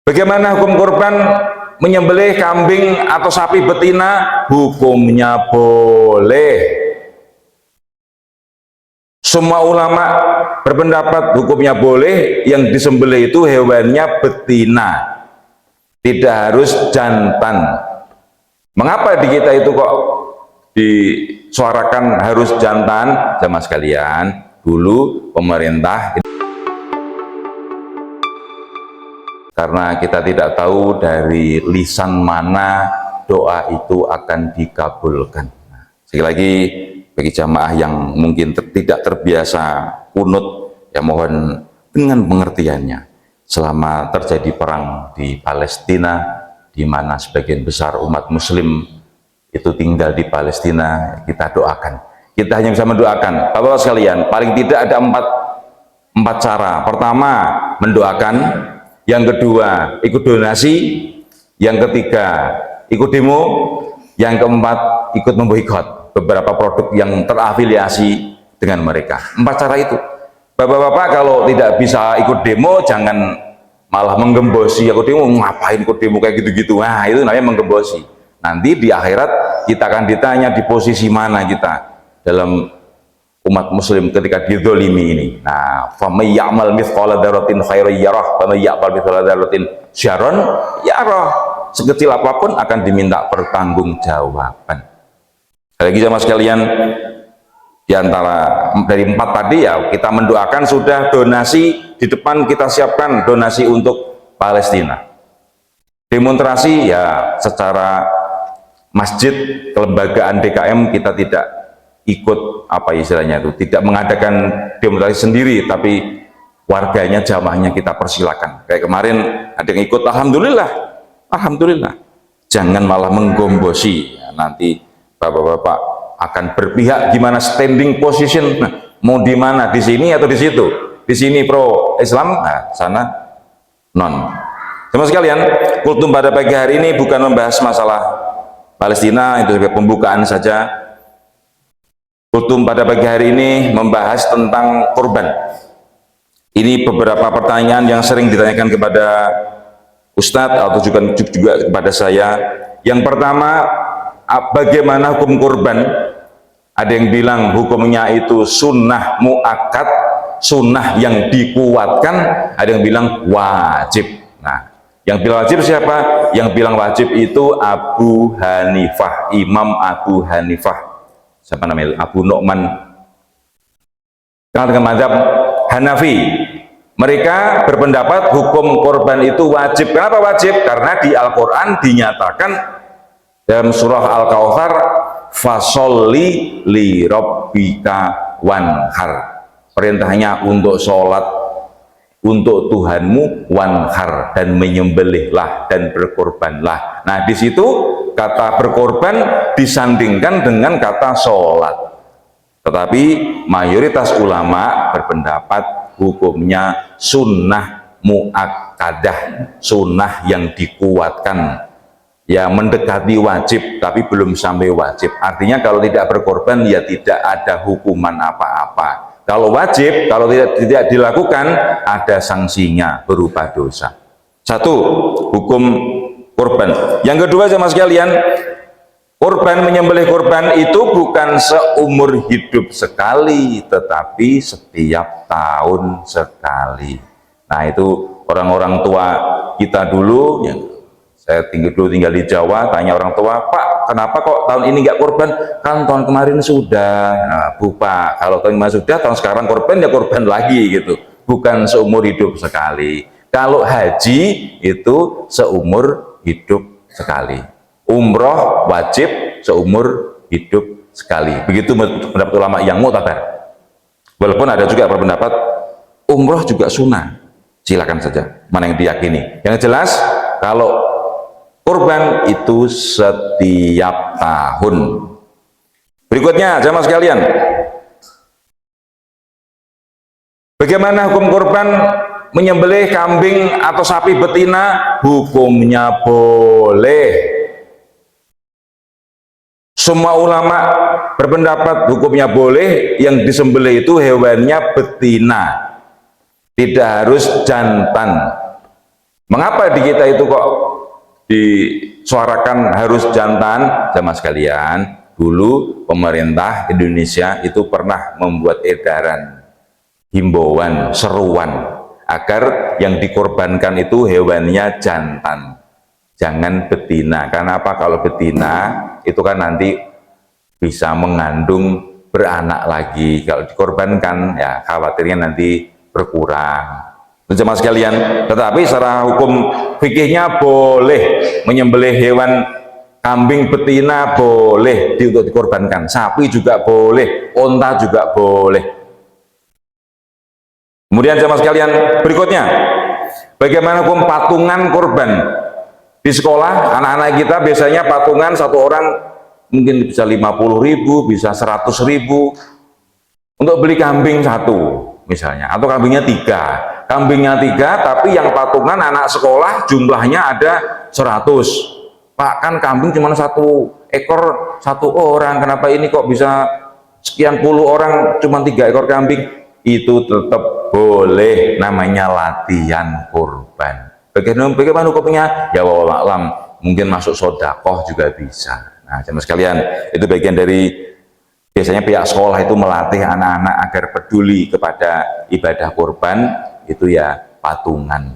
Bagaimana hukum kurban menyembelih kambing atau sapi betina? Hukumnya boleh. Semua ulama berpendapat hukumnya boleh, yang disembelih itu hewannya betina, tidak harus jantan. Mengapa di kita itu kok disuarakan harus jantan? Jamaah sekalian, dulu pemerintah, karena kita tidak tahu dari lisan mana doa itu akan dikabulkan. Sekali lagi, bagi jamaah yang mungkin tidak terbiasa kunut, ya mohon dengan pengertiannya. Selama terjadi perang di Palestina, di mana sebagian besar umat muslim itu tinggal di Palestina, kita doakan. Kita hanya bisa mendoakan. Bapak-bapak sekalian, paling tidak ada empat cara. Pertama, mendoakan. Yang kedua, ikut donasi. Yang ketiga, ikut demo. Yang keempat, ikut memboikot beberapa produk yang terafiliasi dengan mereka. 4 cara itu. Bapak-bapak kalau tidak bisa ikut demo, jangan malah menggembosi. Ikut demo, ngapain ikut demo kayak gitu-gitu? Nah, itu namanya menggembosi. Nanti di akhirat kita akan ditanya di posisi mana kita dalam umat muslim ketika dizolimi ini. Nah, faman ya'mal mithqala dzarratin khairan yarah, faman ya'mal mithqala dzarratin syarran yarah. Sekecil apapun akan diminta pertanggungjawaban. Lagi jamaah sekalian, diantara dari 4 tadi ya kita mendoakan sudah, donasi di depan kita siapkan donasi untuk Palestina. Demonstrasi ya secara masjid, kelembagaan DKM kita tidak ikut apa istilahnya itu, tidak mengadakan demonstrasi sendiri, tapi warganya, jamaahnya kita persilakan. Kayak kemarin ada yang ikut, alhamdulillah, alhamdulillah. Jangan malah menggombosi, ya, nanti bapak-bapak akan berpihak gimana standing position. Nah, mau di mana, di sini atau di situ? Di sini pro Islam, nah, sana non. Teman sekalian, kultum pada pagi hari ini bukan membahas masalah Palestina, itu sebagai pembukaan saja. Kultum pada pagi hari ini membahas tentang kurban. Ini beberapa pertanyaan yang sering ditanyakan kepada Ustadz atau juga kepada saya. Yang pertama, bagaimana hukum kurban? Ada yang bilang hukumnya itu sunnah muakkad, sunnah yang dikuatkan. Ada yang bilang wajib. Nah, yang bilang wajib siapa? Yang bilang wajib itu Abu Hanifah, Imam Abu Hanifah. Siapa namanya? Abu Nu'man. Kenal dengan mazhab Hanafi. Mereka berpendapat hukum kurban itu wajib. Kenapa wajib? Karena di Al-Quran dinyatakan dalam surah Al-Kautsar, fasolli li rabbika wanhar. Perintahnya untuk sholat untuk Tuhanmu, wanhar, dan menyembelihlah dan berkorbanlah. Nah, di situ kata berkorban disandingkan dengan kata sholat. Tetapi mayoritas ulama berpendapat hukumnya sunnah muakkadah, sunnah yang dikuatkan. Ya, mendekati wajib tapi belum sampai wajib. Artinya kalau tidak berkorban ya tidak ada hukuman apa-apa. Kalau wajib, kalau tidak dilakukan ada sanksinya berupa dosa. Satu, hukum kurban. Yang kedua jemaah sekalian, kurban, menyembelih kurban itu bukan seumur hidup sekali, tetapi setiap tahun sekali. Nah, itu orang-orang tua kita dulu yang saya tinggal di Jawa, tanya orang tua, Pak, kenapa kok tahun ini nggak kurban? Kan tahun kemarin sudah. Nah, Bu Pak, kalau tahun kemarin sudah, tahun sekarang kurban ya kurban lagi gitu. Bukan seumur hidup sekali. Kalau haji itu seumur hidup sekali. Umroh wajib seumur hidup sekali. Begitu pendapat ulama yang mu'tabar. Walaupun ada juga berpendapat umroh juga sunnah. Silakan saja, mana yang diyakini. Yang jelas, kalau kurban itu setiap tahun. Berikutnya jamaah sekalian, bagaimana hukum kurban menyembelih kambing atau sapi betina? Hukumnya boleh. Semua ulama berpendapat hukumnya boleh, yang disembelih itu hewannya betina, tidak harus jantan. Mengapa di kita itu kok disuarakan harus jantan? Jamaah sekalian, dulu pemerintah Indonesia itu pernah membuat edaran, himbauan, seruan agar yang dikorbankan itu hewannya jantan, jangan betina. Karena apa? Kalau betina itu kan nanti bisa mengandung beranak lagi. Kalau dikorbankan ya khawatirnya nanti berkurang. Jemaah sekalian, tetapi secara hukum fikihnya boleh menyembelih hewan kambing betina, boleh untuk dikorbankan, sapi juga boleh, onta juga boleh. Kemudian jemaah sekalian berikutnya, bagaimana hukum patungan korban? Di sekolah anak-anak kita biasanya patungan satu orang mungkin bisa 50.000, bisa 100.000 untuk beli kambing satu misalnya, atau kambingnya tiga, tapi yang patungan anak sekolah jumlahnya ada 100. Pak, kan kambing cuma satu ekor satu orang, kenapa ini kok bisa sekian puluh orang cuma 3 ekor kambing? Itu tetap boleh, namanya latihan kurban. Bagaimana hukumnya? Ya wallahu alam, mungkin masuk sodakoh juga bisa. Nah jemaah sekalian, itu bagian dari biasanya pihak sekolah itu melatih anak-anak agar peduli kepada ibadah kurban, itu ya patungan.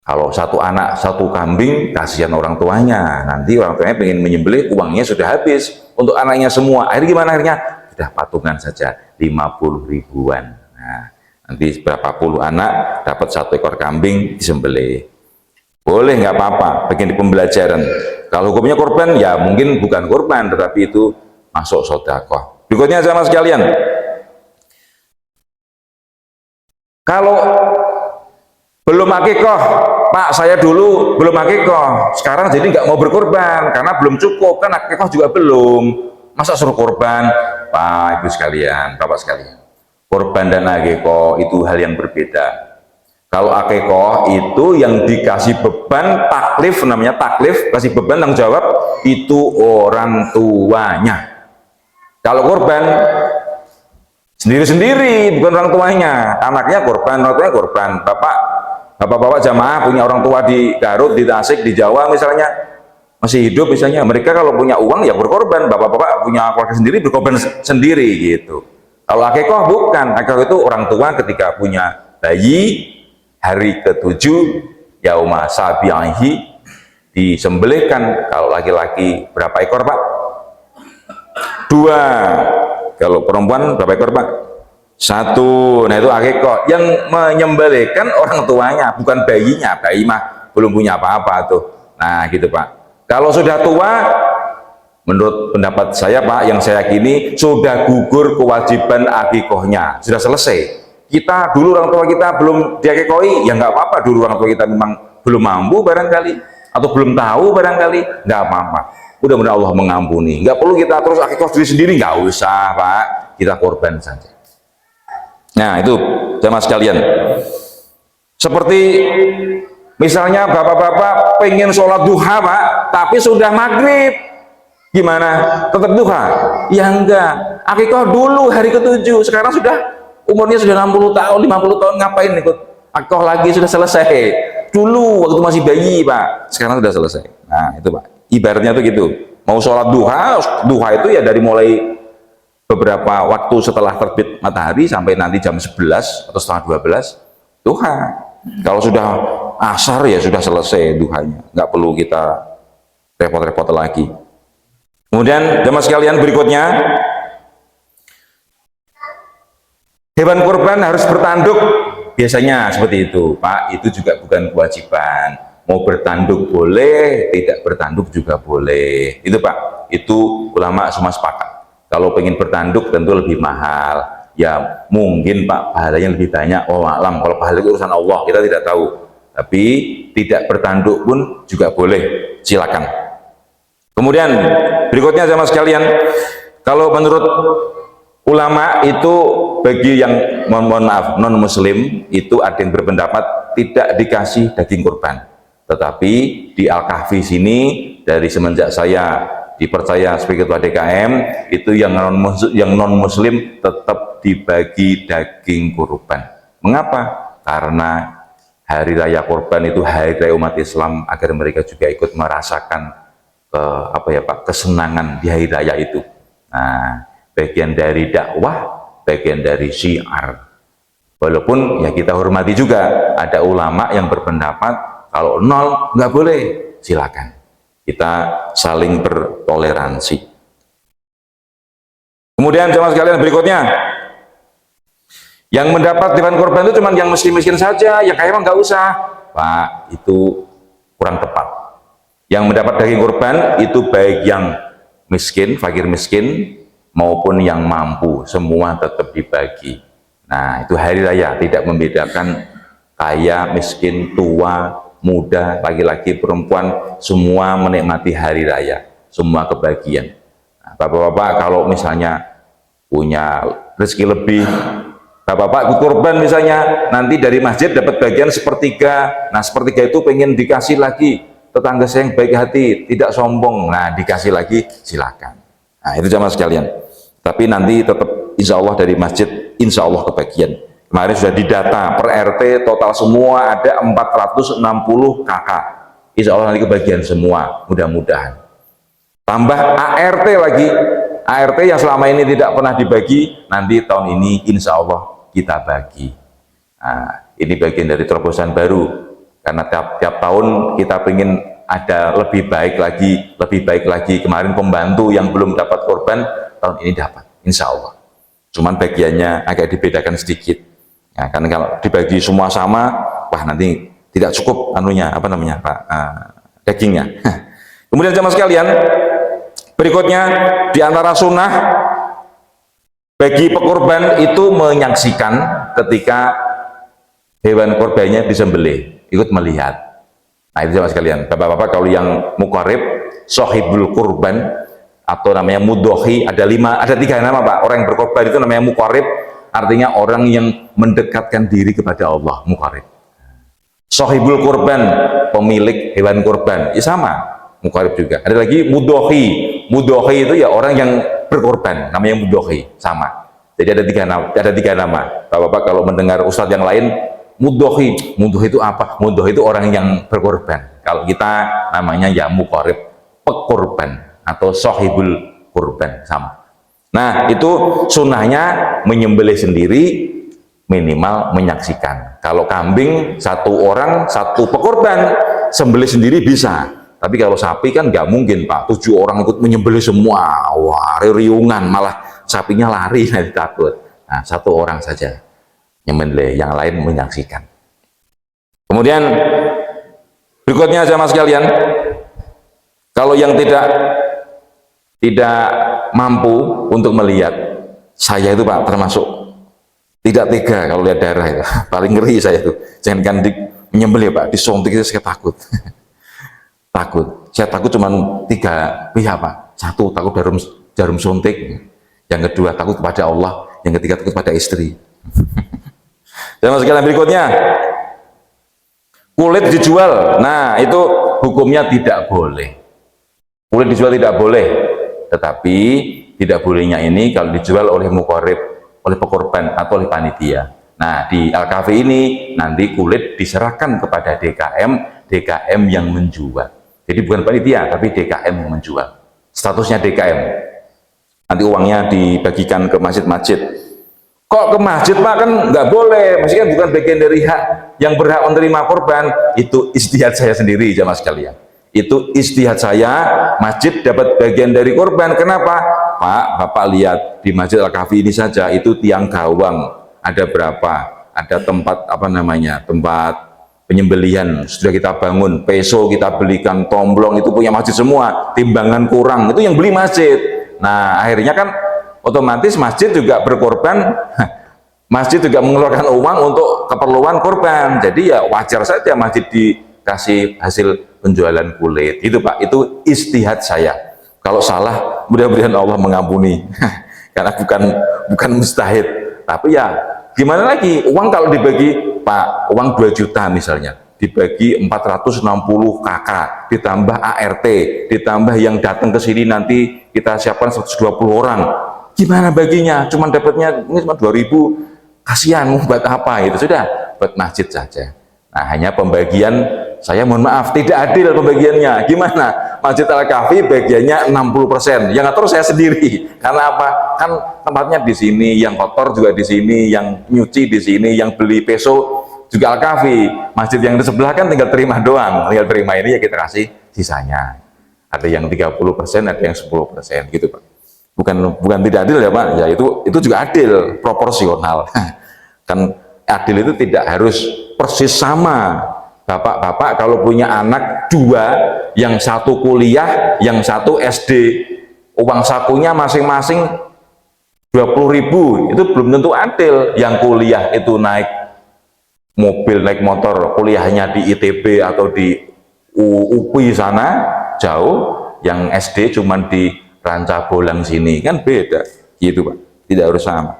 Kalau satu anak satu kambing, kasihan orang tuanya, nanti orang tuanya pengen menyembelih, uangnya sudah habis untuk anaknya semua. Akhirnya gimana? Akhirnya sudah patungan saja 50.000-an. Nah, nanti berapa puluh anak dapat 1 ekor kambing disembelih. Boleh, nggak apa-apa, bagian di pembelajaran. Kalau hukumnya kurban ya mungkin bukan kurban, tetapi itu masuk sedekah. Berikutnya jamaah sekalian, kalau belum akikoh, Pak saya dulu belum akikoh, sekarang jadi nggak mau berkorban karena belum cukup, kan akikoh juga belum, masa suruh korban? Pak ibu sekalian, bapak sekalian, korban dan akikoh itu hal yang berbeda. Kalau akikoh itu yang dikasih beban taklif, namanya taklif, kasih beban tanggung jawab itu orang tuanya. Kalau korban sendiri-sendiri, bukan orang tuanya, anaknya korban, orang tuanya korban. Bapak-bapak jamaah punya orang tua di Garut, di Tasik, di Jawa misalnya, masih hidup misalnya, mereka kalau punya uang ya berkorban, bapak-bapak punya keluarga sendiri berkorban sendiri gitu. Kalau akikoh bukan, akikoh itu orang tua ketika punya bayi, hari ke-7 yauma sabihi disembelihkan. Kalau laki-laki berapa ekor Pak? 2. Kalau perempuan berapa ekor Pak? 1. Nah itu akikoh, yang menyembelihkan orang tuanya, bukan bayinya. Bayi mah belum punya apa-apa tuh. Nah gitu Pak. Kalau sudah tua, menurut pendapat saya Pak, yang saya yakini sudah gugur kewajiban akikohnya, sudah selesai. Kita dulu orang tua kita belum diakikoi, ya nggak apa-apa, dulu orang tua kita memang belum mampu barangkali, atau belum tahu barangkali, nggak apa-apa. Mudah-mudahan Allah mengampuni. Nggak perlu kita terus akikoh sendiri, nggak usah Pak, kita korban saja. Nah itu jamaah sekalian, seperti misalnya bapak-bapak pengen sholat duha Pak, tapi sudah maghrib, gimana? Tetap duha? Ya enggak, akikoh dulu hari ke-7, sekarang sudah umurnya sudah 60 tahun, 50 tahun, ngapain ikut akikoh lagi? Sudah selesai. Dulu waktu masih bayi Pak, sekarang sudah selesai. Nah itu Pak, ibaratnya tuh gitu. Mau sholat duha, duha itu ya dari mulai beberapa waktu setelah terbit matahari sampai nanti jam 11 atau setengah 12, duha. Kalau sudah asar ya sudah selesai duhanya, nggak perlu kita repot-repot lagi. Kemudian jemaah sekalian berikutnya, hewan kurban harus bertanduk, biasanya seperti itu Pak, itu juga bukan kewajiban. Mau bertanduk boleh, tidak bertanduk juga boleh, itu Pak, itu ulama semua sepakat. Kalau pengen bertanduk tentu lebih mahal, ya mungkin Pak pahalanya lebih banyak, oh alam, kalau pahala itu urusan Allah, kita tidak tahu. Tapi tidak bertanduk pun juga boleh, silakan. Kemudian berikutnya jamaah sekalian, kalau menurut ulama itu bagi yang mohon maaf non muslim itu ada yang berpendapat tidak dikasih daging kurban. Tetapi di Al-Kahfi sini dari semenjak saya dipercaya sebagai ketua DKM itu yang non muslim tetap dibagi daging kurban. Mengapa? Karena hari raya kurban itu hari raya umat Islam, agar mereka juga ikut merasakan apa ya Pak, kesenangan di hari raya itu. Nah, bagian dari dakwah, bagian dari syiar. Walaupun ya kita hormati juga, ada ulama yang berpendapat kalau nol nggak boleh, silakan. Kita saling bertoleransi. Kemudian jemaah sekalian berikutnya, yang mendapat hewan kurban itu cuma yang miskin-miskin saja, yang kaya nggak usah. Pak, itu kurang tepat. Yang mendapat daging kurban itu baik yang miskin, fakir miskin, maupun yang mampu, semua tetap dibagi. Nah, itu hari raya, tidak membedakan kaya, miskin, tua, muda, laki-laki, perempuan, semua menikmati hari raya, semua kebagian. Nah, bapak-bapak kalau misalnya punya rezeki lebih, bapak-bapak ikut kurban misalnya, nanti dari masjid dapat bagian sepertiga, nah sepertiga itu pengen dikasih lagi, tetangga saya yang baik hati, tidak sombong, nah dikasih lagi, silakan. Nah itu jamaah sekalian, tapi nanti tetap insya Allah dari masjid, insya Allah kebagian. Kemarin sudah didata per RT total semua ada 460 kakak, insya Allah nanti kebagian semua, mudah-mudahan. Tambah ART lagi, ART yang selama ini tidak pernah dibagi, nanti tahun ini insya Allah kita bagi. Nah, ini bagian dari terobosan baru, karena tiap tahun kita ingin ada lebih baik lagi. Kemarin pembantu yang belum dapat korban, tahun ini dapat, insya Allah. Cuman bagiannya agak dibedakan sedikit. Ya, karena kalau dibagi semua sama, wah nanti tidak cukup anunya, apa namanya Pak, dagingnya. Kemudian jemaah sekalian, berikutnya di antara sunnah bagi pekurban itu menyaksikan ketika hewan kurbannya disembelih, ikut melihat. Nah itu jemaah sekalian, bapak-bapak kalau yang muqarib, sohibul kurban, atau namanya mudhohi, ada 3 nama Pak. Orang yang berkorban itu namanya muqarib, artinya orang yang mendekatkan diri kepada Allah, muqarib. Sohibul kurban, pemilik hewan kurban, ya sama, muqarib juga. Ada lagi mudhohi, mudhohi itu ya orang yang berkorban, namanya mudhohi, sama. Jadi ada tiga nama. Bapak-bapak kalau mendengar ustadz yang lain, mudhohi itu apa? Mudhohi itu orang yang berkorban. Kalau kita namanya ya muqarib, pekorban atau sohibul kurban, sama. Nah itu sunnahnya menyembelih sendiri, minimal menyaksikan. Kalau kambing 1 orang 1 pekorban, sembelih sendiri bisa. Tapi kalau sapi kan nggak mungkin Pak, 7 orang ikut menyembelih semua, wah riungan, malah sapinya lari, nanti takut. Nah 1 orang saja menyembelih, yang lain menyaksikan. Kemudian berikutnya jamaah sekalian, kalau yang tidak mampu untuk melihat, saya itu Pak termasuk tidak tega kalau lihat darah itu. Paling ngeri saya itu, jangankan menyembelih Pak, disuntik itu saya takut. Saya takut cuma 3 pihak Pak. 1 takut jarum suntik, yang kedua takut kepada Allah, yang ketiga takut pada istri. Dan sekalian berikutnya, kulit dijual. Nah itu hukumnya tidak boleh, kulit dijual tidak boleh. Tetapi tidak bolehnya ini kalau dijual oleh muqarib, oleh pekorban atau oleh panitia. Nah di Al-Kafi ini nanti kulit diserahkan kepada DKM yang menjual. Jadi bukan panitia, tapi DKM yang menjual. Statusnya DKM. Nanti uangnya dibagikan ke masjid-masjid. Kok ke masjid Pak, kan nggak boleh, masjid kan bukan bagian dari hak yang berhak menerima korban. Itu ijtihad saya sendiri jamaah sekalian. Itu istihad saya, masjid dapat bagian dari korban. Kenapa? Pak, Bapak lihat di Masjid Al-Kafi ini saja, itu tiang gawang ada berapa? Ada tempat apa namanya? Tempat penyembelihan sudah kita bangun, peso kita belikan, tomblong itu punya masjid semua, timbangan kurang itu yang beli masjid. Nah, akhirnya kan otomatis masjid juga berkorban. Masjid juga mengeluarkan uang untuk keperluan korban. Jadi ya wajar saja masjid dikasih hasil penjualan kulit. Itu Pak, itu istihad saya. Kalau salah, mudah-mudahan Allah mengampuni. Karena bukan mustahid. Tapi ya gimana lagi, uang kalau dibagi Pak, uang 2 juta misalnya, dibagi 460 kakak, ditambah ART, ditambah yang datang ke sini nanti kita siapkan 120 orang. Gimana baginya? Cuman dapatnya ini cuma 2000, kasihan, buat apa itu? Sudah buat masjid saja. Nah, hanya pembagian, saya mohon maaf, tidak adil pembagiannya. Gimana? Masjid Al-Kahfi bagiannya 60%, yang ngatur saya sendiri. Karena apa? Kan tempatnya di sini, yang kotor juga di sini, yang nyuci di sini, yang beli peso juga Al-Kahfi. Masjid yang di sebelah kan tinggal terima doang, tinggal terima ini ya kita kasih sisanya. Ada yang 30%, ada yang 10%, gitu Pak. Bukan tidak adil ya Pak, ya itu juga adil, proporsional. Kan adil itu tidak harus persis sama. Bapak-bapak kalau punya anak dua, yang satu kuliah, yang satu SD, uang sakunya masing-masing 20.000, itu belum tentu adil. Yang kuliah itu naik mobil, naik motor, kuliahnya di ITB atau di UPI sana, jauh. Yang SD cuman di Ranca Bolang sini, kan beda. Gitu Pak, tidak harus sama.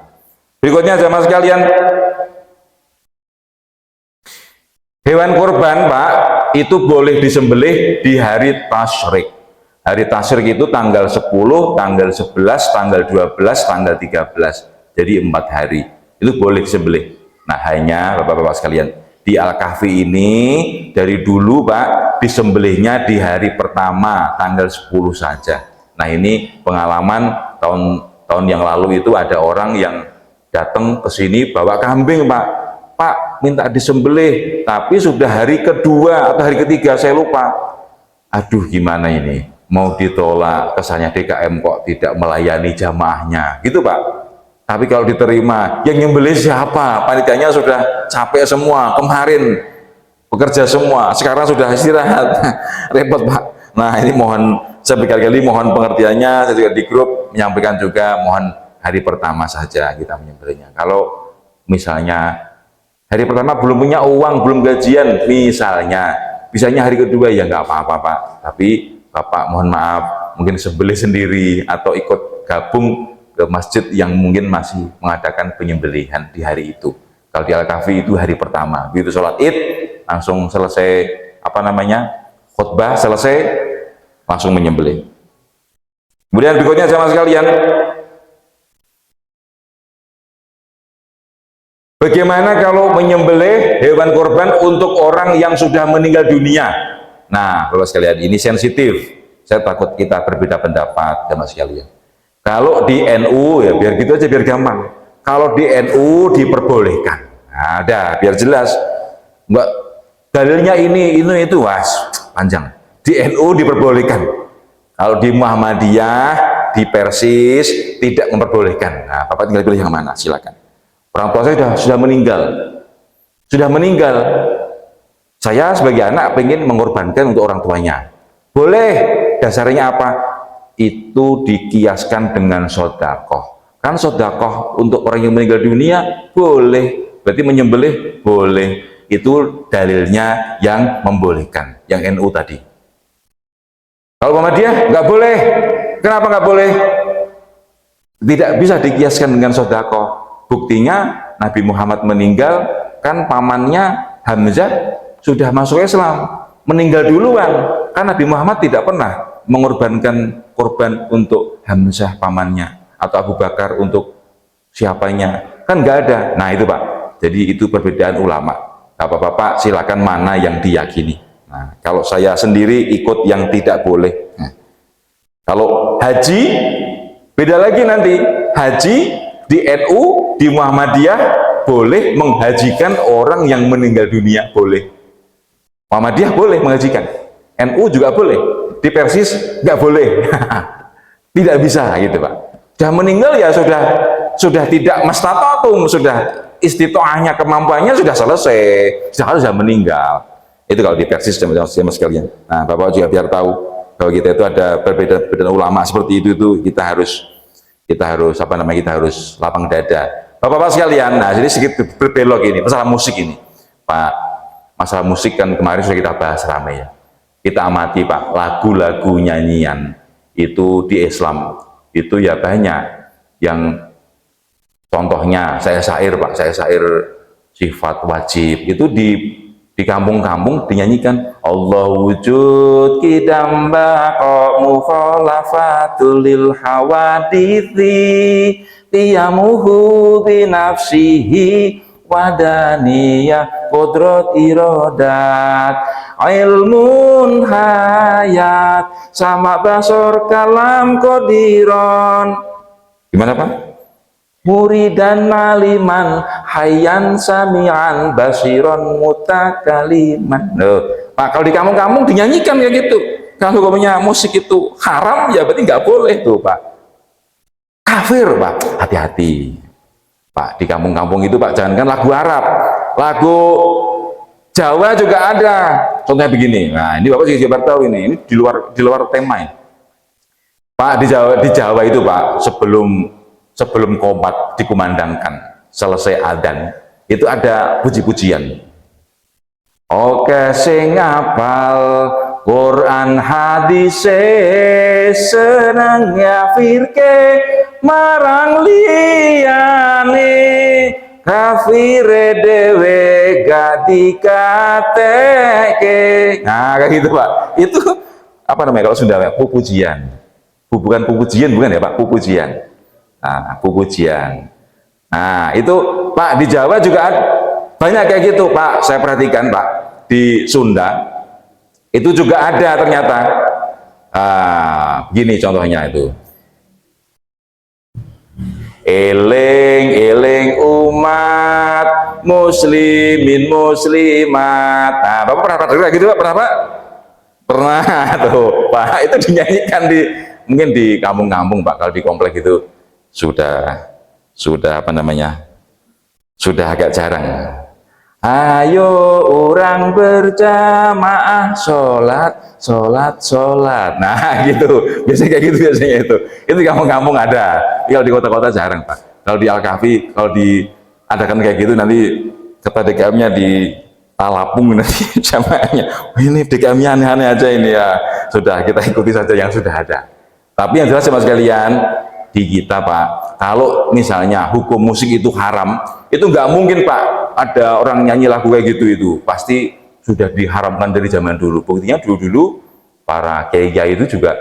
Berikutnya jamaah sekalian, hewan kurban Pak, itu boleh disembelih di hari tasyrik. Hari tasyrik itu tanggal 10, tanggal 11, tanggal 12, tanggal 13. Jadi 4 hari. Itu boleh disembelih. Nah, hanya Bapak-bapak sekalian, di Al-Kahfi ini dari dulu Pak, disembelihnya di hari pertama tanggal 10 saja. Nah, ini pengalaman tahun yang lalu itu ada orang yang datang ke sini bawa kambing Pak. Pak, minta disembelih, tapi sudah hari kedua atau hari ketiga, saya lupa. Aduh, gimana ini? Mau ditolak, kesannya DKM kok tidak melayani jamaahnya, gitu Pak. Tapi kalau diterima, yang nyembelih siapa? Panitianya sudah capek semua, kemarin bekerja semua, sekarang sudah istirahat. Repot Pak. Nah, ini mohon, saya berkali-kali mohon pengertiannya, saya juga di grup menyampaikan juga, mohon hari pertama saja kita menyembelihnya. Kalau misalnya hari pertama belum punya uang, belum gajian, bisanya hari kedua, ya nggak apa-apa Pak. Tapi Bapak mohon maaf, mungkin sembelih sendiri atau ikut gabung ke masjid yang mungkin masih mengadakan penyembelihan di hari itu. Kalau di Al-Kahfi itu hari pertama, begitu sholat Id, langsung selesai khutbah selesai, langsung menyembelih. Kemudian berikutnya jamaah sekalian, bagaimana kalau menyembelih hewan kurban untuk orang yang sudah meninggal dunia? Nah, Bapak sekalian, ini sensitif. Saya takut kita berbeda pendapat, jamaah sekalian. Kalau di NU, ya biar gitu aja, biar gampang. Kalau di NU diperbolehkan. Nah, ada, biar jelas. Enggak, dalilnya ini itu, panjang. Di NU diperbolehkan. Kalau di Muhammadiyah, di Persis, tidak memperbolehkan. Nah, Bapak tinggal pilih yang mana, silakan. Orang tua saya sudah meninggal. Saya sebagai anak pengen mengorbankan untuk orang tuanya. Boleh. Dasarnya apa? Itu dikiaskan dengan sodakoh. Kan sodakoh untuk orang yang meninggal dunia boleh. Berarti menyembelih boleh. Itu dalilnya yang membolehkan. Yang NU tadi. Kalau Muhammadiyah nggak boleh. Kenapa nggak boleh? Tidak bisa dikiaskan dengan sodakoh. Buktinya Nabi Muhammad meninggal, kan pamannya Hamzah sudah masuk Islam, meninggal duluan. Kan Nabi Muhammad tidak pernah mengorbankan korban untuk Hamzah pamannya, atau Abu Bakar untuk siapanya, kan nggak ada. Nah itu Pak, jadi itu perbedaan ulama. Bapak-bapak silakan mana yang diyakini. Nah, kalau saya sendiri ikut yang tidak boleh. Nah, kalau haji beda lagi nanti. Haji di NU, di Muhammadiyah boleh menghajikan orang yang meninggal dunia, boleh. Muhammadiyah boleh menghajikan, NU juga boleh, di Persis nggak boleh. Tidak bisa gitu Pak. Sudah meninggal ya sudah tidak mastatatum, sudah istitoahnya, kemampuannya sudah selesai, sudah meninggal. Itu kalau di Persis, teman-teman sekalian. Nah, Bapak juga biar tahu bahwa kita itu ada perbedaan ulama seperti itu kita harus lapang dada. Bapak-bapak sekalian, nah jadi sedikit berbelok ini, masalah musik ini. Pak, masalah musik kan kemarin sudah kita bahas ramai ya. Kita amati Pak, lagu-lagu nyanyian itu di Islam itu ya banyak yang contohnya saya syair Pak, saya syair sifat wajib itu di kampung-kampung dinyanyikan Allah wujud kidamba kok mukhalafatul lil hawadithi tiyamuhu binafsihi wadaniyah qudrat iradat ilmun hayat sama basor kalam qadiron. Gimana Pak? Muridan maliman hayyan sami'an basiron mutakaliman. Loh, Pak, kalau di kampung-kampung dinyanyikan kayak gitu. Kalau umpamanya musik itu haram, ya berarti nggak boleh tuh Pak. Kafir Pak, hati-hati. Pak, di kampung-kampung itu Pak, jangankan lagu Arab, lagu Jawa juga ada. Contohnya begini. Nah, ini Bapak juga tahu ini di luar tema ini. Pak, di Jawa itu Pak, sebelum qomat dikumandangkan, selesai adzan, itu ada puji-pujian. Oke, sing apal Quran hadis senang ngafirke marang liyane kafire dewe gak dikateke. Nah, kayak gitu Pak. Itu apa namanya kalau Sunda? Pupujian. Bukan pupujian, bukan ya Pak? Pupujian. Nah, pupujian. Nah, itu Pak di Jawa juga banyak kayak gitu Pak. Saya perhatikan Pak, di Sunda itu juga ada ternyata. Gini contohnya itu. Eling eling umat muslimin muslimat. Nah, Bapak pernah dengar gitu Pak? Pernah Pak? Pernah tuh Pak. Itu dinyanyikan mungkin di kampung-kampung Pak. Kalau di komplek itu sudah apa namanya, sudah agak jarang. Ayo orang berjamaah sholat. Nah gitu, biasanya kayak gitu biasanya itu di kampung-kampung ada. Kalau di kota-kota jarang Pak. Kalau di Al-Kahfi, kalau diadakan kayak gitu nanti ketua DKM-nya di Talapung nanti jamaahnya. Ini DKM-nya aneh-aneh aja ini ya. Sudah, kita ikuti saja yang sudah ada. Tapi yang jelas sama sekalian, di kita Pak, kalau misalnya hukum musik itu haram, itu nggak mungkin Pak ada orang nyanyi lagu kayak gitu, itu pasti sudah diharamkan dari zaman dulu. Buktinya dulu para kiai itu juga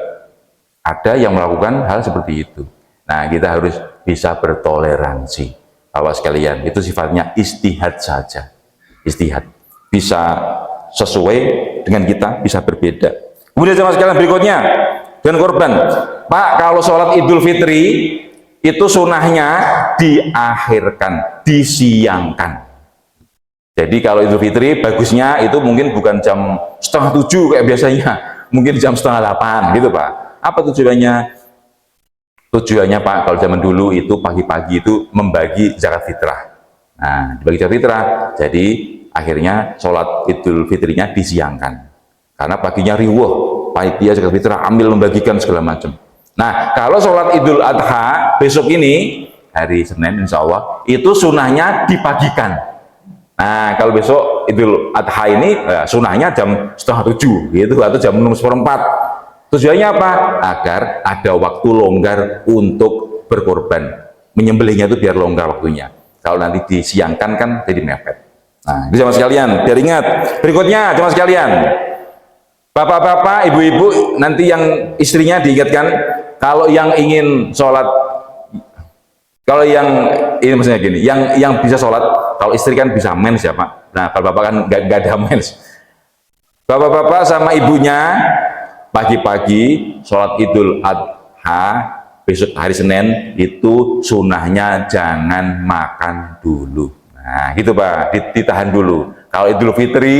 ada yang melakukan hal seperti itu. Nah, kita harus bisa bertoleransi Bapak sekalian, itu sifatnya istihad saja, istihad, bisa sesuai dengan kita, bisa berbeda. Kemudian sama sekalian berikutnya dan korban Pak, kalau sholat Idul Fitri itu sunahnya diakhirkan, disiangkan. Jadi kalau Idul Fitri bagusnya itu mungkin bukan jam 6:30 kayak biasanya, mungkin jam 7:30 gitu Pak. Apa tujuannya? Tujuannya Pak, kalau zaman dulu itu pagi-pagi itu membagi zakat fitrah. Nah, dibagi zakat fitrah, jadi akhirnya sholat Idul Fitrinya disiangkan. Karena paginya riwuh, panitia zakat fitrah ambil membagikan segala macam. Nah, kalau sholat Idul Adha besok ini, hari Senin insya Allah, itu sunahnya dipagikan. Nah, kalau besok Idul Adha ini, sunahnya jam 6:30 gitu, atau jam 6:45. Tujuannya apa? Agar ada waktu longgar untuk berkorban. Menyembelihnya itu biar longgar waktunya. Kalau nanti disiangkan kan jadi mepet. Nah, ini sama sekalian, biar ingat. Berikutnya, sama sekalian, bapak-bapak, ibu-ibu, nanti yang istrinya diingatkan, kalau yang ingin sholat, kalau yang ini maksudnya gini, yang bisa sholat, kalau istri kan bisa mens ya Pak. Nah, kalau bapak kan nggak ada mens. Bapak-bapak sama ibunya pagi-pagi sholat Idul Adha besok hari Senin itu sunahnya jangan makan dulu. Nah, gitu Pak, ditahan dulu. Kalau Idul Fitri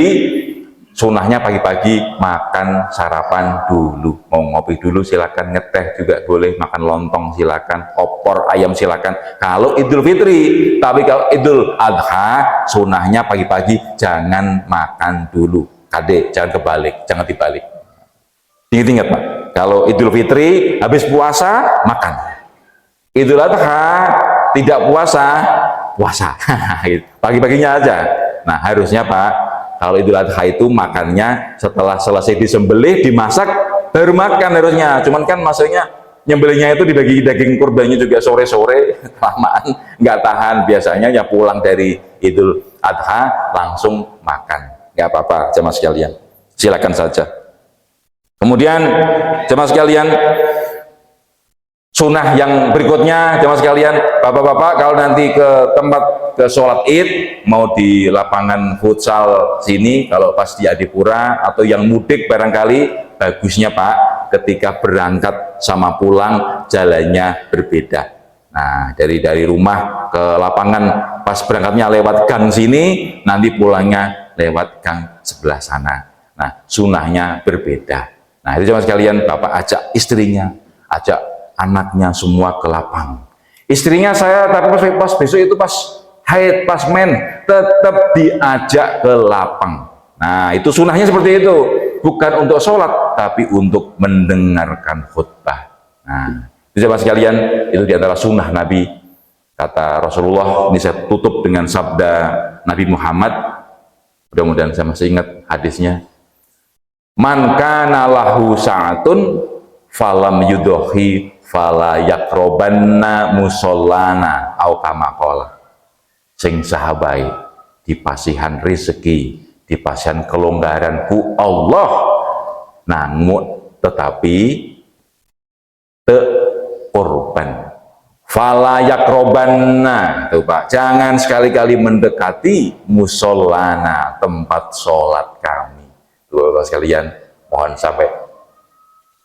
sunahnya pagi-pagi makan sarapan dulu, mau ngopi dulu silakan, ngeteh juga boleh, makan lontong silakan, opor ayam silakan kalau Idul Fitri. Tapi kalau Idul Adha sunahnya pagi-pagi jangan makan dulu, kade, jangan kebalik, jangan dibalik. Ingat-ingat Pak, kalau Idul Fitri habis puasa makan, Idul Adha tidak puasa, puasa pagi-paginya aja. Nah, harusnya Pak, kalau Idul Adha itu makannya setelah selesai disembelih, dimasak, baru makan harusnya. Cuman kan maksudnya nyembelihnya itu dibagi daging kurbannya juga sore-sore, kelamaan nggak tahan. Biasanya ya pulang dari Idul Adha langsung makan. Nggak apa-apa jemaah sekalian, silakan saja. Kemudian jemaah sekalian, Sunnah yang berikutnya jemaah sekalian, bapak-bapak kalau nanti ke tempat ke sholat id, mau di lapangan futsal sini, kalau pas di Adipura atau yang mudik barangkali, bagusnya Pak ketika berangkat sama pulang jalannya berbeda. Nah, dari rumah ke lapangan pas berangkatnya lewat gang sini, nanti pulangnya lewat gang sebelah sana. Nah, sunnahnya berbeda. Nah, itu jemaah sekalian, bapak ajak istrinya, ajak anaknya semua ke lapang. Istrinya saya tapi pas besok itu pas haid, pas men, tetap diajak ke lapang. Nah, itu sunnahnya seperti itu, bukan untuk sholat tapi untuk mendengarkan khutbah. Nah, itu jemaah sekalian, itu diantara sunnah Nabi. Kata Rasulullah, ini saya tutup dengan sabda Nabi Muhammad, mudah-mudahan saya masih ingat hadisnya, man kana lahu sa'atun falam yudohi fala yakrobanna musallana au kama qala. Sing sahabai dipasihan rezeki, dipasihan kelonggaran ku Allah, namun tetapi te korban fala yakrobanna, tuh Pak, jangan sekali-kali mendekati musallana, tempat sholat kami. Tuh Bapak sekalian, mohon sampai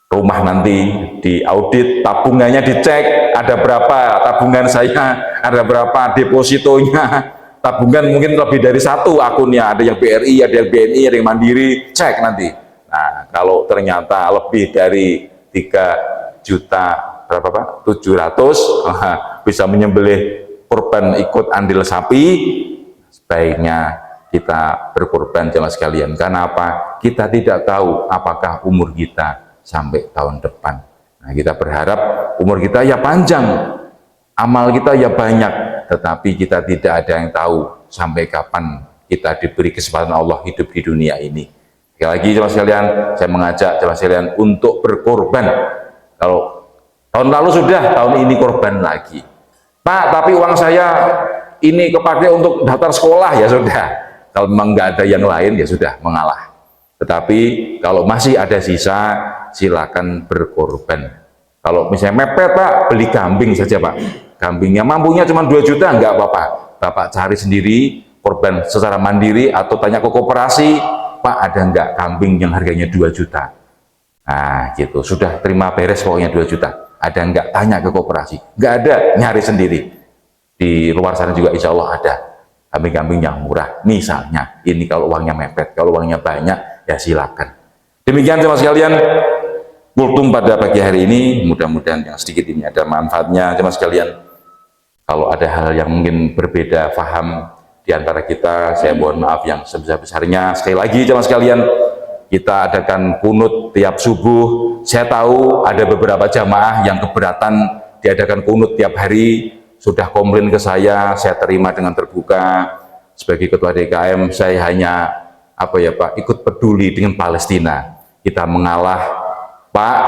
rumah nanti diaudit, tabungannya dicek, ada berapa tabungan saya, ada berapa depositonya, tabungan mungkin lebih dari satu akunnya, ada yang BRI, ada yang BNI, ada yang Mandiri, cek nanti. Nah, kalau ternyata lebih dari 3 juta berapa Pak? 700 bisa menyembelih korban ikut andil sapi, sebaiknya kita berkorban jemaah sekalian. Karena apa? Kita tidak tahu apakah umur kita sampai tahun depan. Nah, kita berharap umur kita ya panjang, amal kita ya banyak, tetapi kita tidak ada yang tahu sampai kapan kita diberi kesempatan Allah hidup di dunia ini. Sekali lagi jemaah sekalian, saya mengajak jemaah sekalian untuk berkorban. Kalau tahun lalu sudah, tahun ini korban lagi. Pak, tapi uang saya ini kepakai untuk daftar sekolah, ya sudah. Kalau memang nggak ada yang lain, ya sudah, mengalah. Tetapi kalau masih ada sisa, silakan berkorban. Kalau misalnya mepet Pak, beli kambing saja Pak. Kambingnya mampunya cuma 2 juta, enggak apa-apa. Bapak cari sendiri, korban secara mandiri atau tanya ke koperasi, Pak ada enggak kambing yang harganya 2 juta. Nah gitu, sudah terima beres pokoknya 2 juta. Ada enggak, tanya ke koperasi. Enggak ada, nyari sendiri. Di luar sana juga insya Allah ada kambing-kambing yang murah. Misalnya, ini kalau uangnya mepet, kalau uangnya banyak, ya silakan. Demikian teman sekalian kultum pada pagi hari ini, mudah-mudahan yang sedikit ini ada manfaatnya teman sekalian. Kalau ada hal yang mungkin berbeda faham di antara kita, saya mohon maaf yang sebesar-besarnya. Sekali lagi teman sekalian, kita adakan kunut tiap subuh. Saya tahu ada beberapa jamaah yang keberatan diadakan kunut tiap hari, sudah komplain ke saya terima dengan terbuka. Sebagai ketua DKM, saya hanya apa ya Pak, ikut peduli dengan Palestina. Kita mengalah Pak,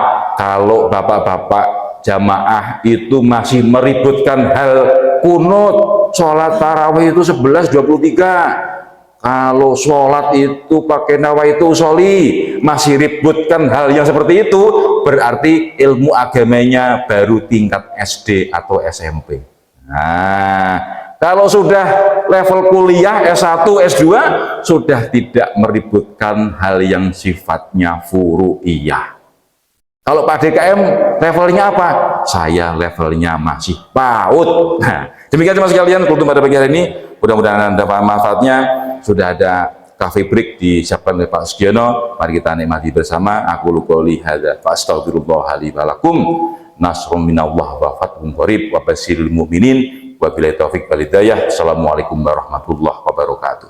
kalau bapak-bapak jamaah itu masih meributkan hal kunut, sholat tarawih itu 11.23, kalau sholat itu pakai nawaitu sholli, masih ributkan hal yang seperti itu, berarti ilmu agamanya baru tingkat SD atau SMP. Nah, kalau sudah level kuliah S1, S2 sudah tidak meributkan hal yang sifatnya furu'iyah. Kalau Pak DKM levelnya apa? Saya levelnya masih PAUD. Nah, demikian teman sekalian kultum pada pagi hari ini, mudah-mudahan Anda paham manfaatnya. Sudah ada cafe break disiapkan oleh Pak Sugiono, mari kita nikmati bersama. Aku qouli hadza fa astaghfirullah li wa lakum. Nasrun minallah wa fathun qarib wa basyiril mu'minin wa billahi taufiq wal hidayah. Assalamualaikum warahmatullahi wabarakatuh.